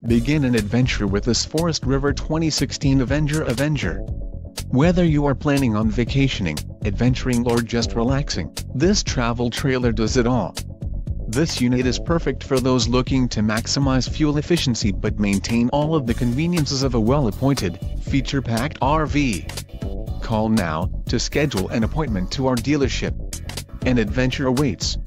Begin an adventure with this Forest River 2016 Avenger. Whether you are planning on vacationing, adventuring or just relaxing, this travel trailer does it all. This unit is perfect for those looking to maximize fuel efficiency but maintain all of the conveniences of a well-appointed, feature-packed RV. Call now to schedule an appointment to our dealership. An adventure awaits.